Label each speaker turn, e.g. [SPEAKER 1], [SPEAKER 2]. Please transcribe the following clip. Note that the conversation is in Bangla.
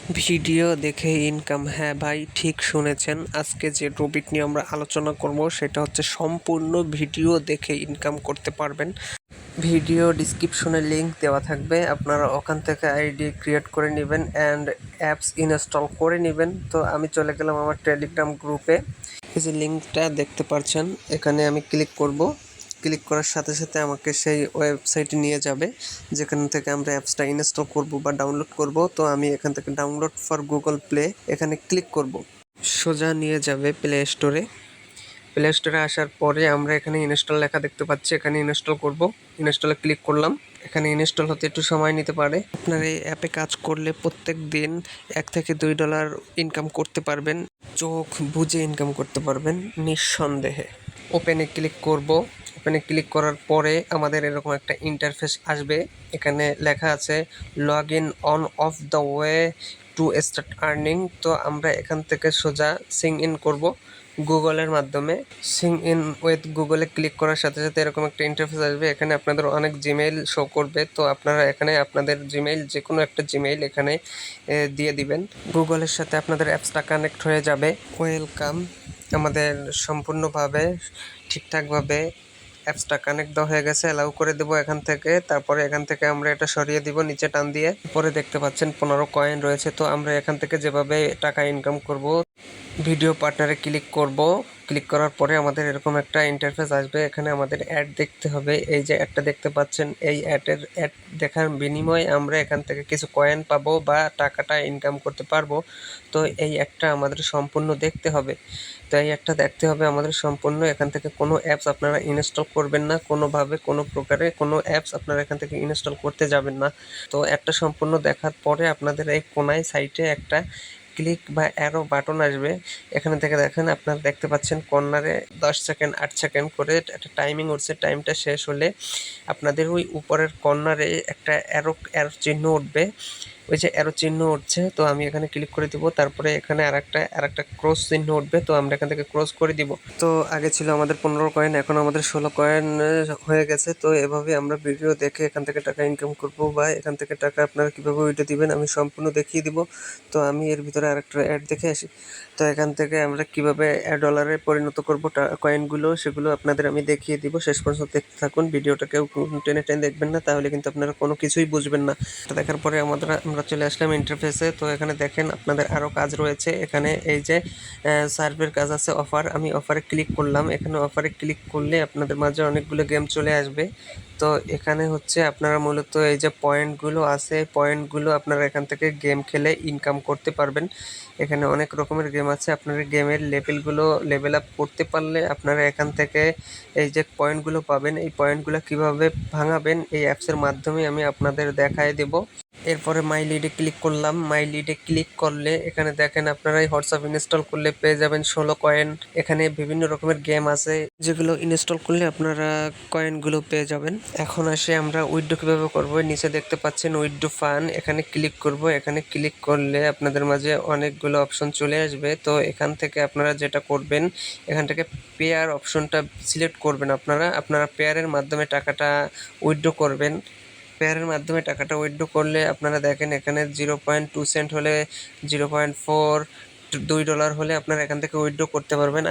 [SPEAKER 1] ভিডিও দেখে ইনকাম, হ্যাঁ ভাই ঠিক শুনেছেন। আজকে যে টপিক নিয়ে আমরা আলোচনা করব সেটা হচ্ছে সম্পূর্ণ ভিডিও দেখে ইনকাম করতে পারবেন। ভিডিও ডিসক্রিপশনে লিঙ্ক দেওয়া থাকবে, আপনারা ওখান থেকে আইডি ক্রিয়েট করে নেবেন অ্যান্ড অ্যাপস ইনস্টল করে নেবেন। তো আমি চলে গেলাম আমার টেলিগ্রাম গ্রুপে। এই যে লিঙ্কটা দেখতে পাচ্ছেন, এখানে আমি ক্লিক করব। ক্লিক করার সাথে সাথে আমাকে সেই ওয়েবসাইটে নিয়ে যাবে যেখান থেকে আমরা অ্যাপসটা ইনস্টল করব বা ডাউনলোড করব। তো আমি এখান থেকে ডাউনলোড ফর গুগল প্লে এখানে ক্লিক করব। সোজা নিয়ে যাবে প্লে স্টোরে। প্লে স্টোরে আসার পরে আমরা এখানে ইনস্টল লেখা দেখতে পাচ্ছি, এখানে ইনস্টল করব। ইনস্টলে ক্লিক করলাম। এখানে ইনস্টল হতে একটু সময় নিতে পারে। আপনার এই অ্যাপে কাজ করলে প্রত্যেক দিন $1 থেকে $2 ইনকাম করতে পারবেন। চোখ বুজে ইনকাম করতে পারবেন নিঃসন্দেহে। ওপেনে ক্লিক করব। ওপেনে ক্লিক করার পরে আমাদের এরকম একটা ইন্টারফেস আসবে। এখানে লেখা আছে log in on of the way to start earning. তো আমরা এখান থেকে সোজা সিং ইন করব গুগলের মাধ্যমে। সিং ইন উইথ গুগলে ক্লিক করার সাথে সাথে এরকম একটা ইন্টারফেস আসবে। এখানে আপনাদের অনেক জিমেইল শো করবে। তো আপনারা এখানে আপনাদের জিমেইল, যে কোনো একটা জিমেইল এখানে দিয়ে দিবেন। গুগলের সাথে আপনাদের অ্যাপসটা কানেক্ট হয়ে যাবে। ওয়েলকাম, আমাদের সম্পূর্ণভাবে ঠিকঠাকভাবে অ্যাপসটা কানেক্ট দেওয়া হয়ে গেছে। অ্যালাউ করে দেবো এখান থেকে। তারপরে এখান থেকে আমরা এটা সরিয়ে দিব নিচে টান দিয়ে। পরে দেখতে পাচ্ছেন 15 কয়েন রয়েছে। তো আমরা এখান থেকে যেভাবে টাকা ইনকাম করব, ভিডিও পার্টনারে ক্লিক করব। ক্লিক করার পরে আমাদের এরকম একটা ইন্টারফেস আসবে। এখানে আমাদের অ্যাড দেখতে হবে। এই যে অ্যাডটা দেখতে পাচ্ছেন, এই অ্যাড দেখার বিনিময়ে আমরা এখান থেকে কিছু কয়েন পাবো বা টাকাটা ইনকাম করতে পারবো। তো এই অ্যাডটা আমাদের সম্পূর্ণ দেখতে হবে। তো এই অ্যাডটা দেখতে হবে আমাদের সম্পূর্ণ। এখান থেকে কোনো অ্যাপস আপনারা ইনস্টল করবেন না, কোনোভাবে কোনো প্রকারে কোনো অ্যাপস আপনারা এখান থেকে ইনস্টল করতে যাবেন না। তো অ্যাডটা সম্পূর্ণ দেখার পরে আপনাদের এই কোনায় সাইটে একটা ক্লিক বা অ্যারো বাটন আসবে। এখানে থেকে দেখেন, আপনারা দেখতে পাচ্ছেন কর্নারে 10 সেকেন্ড 8 সেকেন্ড করে একটা টাইমিং উঠছে। টাইমটা শেষ হলে আপনাদের ওই উপরের কর্নারে একটা অ্যারো চিহ্ন উঠবে। ওই যে অ্যারো চিহ্ন উঠছে, তো আমি এখানে ক্লিক করে দিব। তারপরে এখানে আরেকটা ক্রস চিহ্ন উঠবে, তো আমরা এখান থেকে ক্রস করে দিব। তো আগে ছিল আমাদের 15 কয়েন, এখন আমাদের 16 কয়েন হয়ে গেছে। তো এভাবে আমরা ভিডিও দেখে এখান থেকে টাকা ইনকাম করব বা এখান থেকে টাকা আপনারা কীভাবে উইথড্র দিবেন আমি সম্পূর্ণ দেখিয়ে দিব। তো আমি এর ভিতরে আরেকটা অ্যাড দেখে আসি। তো এখান থেকে আমরা কীভাবে ডলারে পরিণত করব কয়েনগুলো, সেগুলো আপনাদের আমি দেখিয়ে দিব। শেষ পর্যন্ত দেখতে থাকুন। ভিডিওটা কেউ টেনে টেনে দেখবেন না, তাহলে কিন্তু আপনারা কোনো কিছুই বুঝবেন না। এটা দেখার পরে আমরা চলে আসলাম ইন্টারফেসে। তো এখানে দেখেন আপনাদের আরও কাজ রয়েছে। এখানে এই যে সার্ভের কাজ আছে, অফার। আমি অফারে ক্লিক করলাম। এখানে অফারে ক্লিক করলে আপনাদের মাঝে অনেকগুলো গেম চলে আসবে। তো এখানে হচ্ছে আপনারা মূলত এই যে পয়েন্টগুলো আছে, পয়েন্টগুলো আপনারা এখান থেকে গেম খেলে ইনকাম করতে পারবেন। এখানে অনেক রকমের গেম আছে। আপনারা গেমের লেভেলগুলো লেভেল আপ করতে পারলে আপনারা এখান থেকে এই যে পয়েন্টগুলো পাবেন, এই পয়েন্টগুলো কিভাবে ভাঙাবেন এই অ্যাপসের মাধ্যমে আমি আপনাদের দেখায় দেব। এরপরে মাই লিডে ক্লিক করলাম। মাই লিডে ক্লিক করলে এখানে দেখেন আপনারা এই হোয়াটসঅ্যাপ ইনস্টল করলে পেয়ে যাবেন 16 কয়েন। এখানে বিভিন্ন রকমের গেম আছে যেগুলো ইনস্টল করলে আপনারা কয়েনগুলো পেয়ে যাবেন। এখন আসে আমরা উইথড্র কীভাবে করবো। নিচে দেখতে পাচ্ছেন উইথড্র ফান্ড, এখানে ক্লিক করব। এখানে ক্লিক করলে আপনাদের মাঝে অনেকগুলো অপশন চলে আসবে। তো এখান থেকে আপনারা যেটা করবেন, এখান থেকে পেয়ার অপশনটা সিলেক্ট করবেন। আপনারা পেয়ারের মাধ্যমে টাকাটা উইথড্র করবেন। পেয়ারের মাধ্যমে টাকাটা উইথড্র করলে আপনারা দেখেন এখানে 0.2 সেন্ট হলে, $0.4, $2 হলে আপনারা এখান থেকে উইথড্র করতে পারবেন।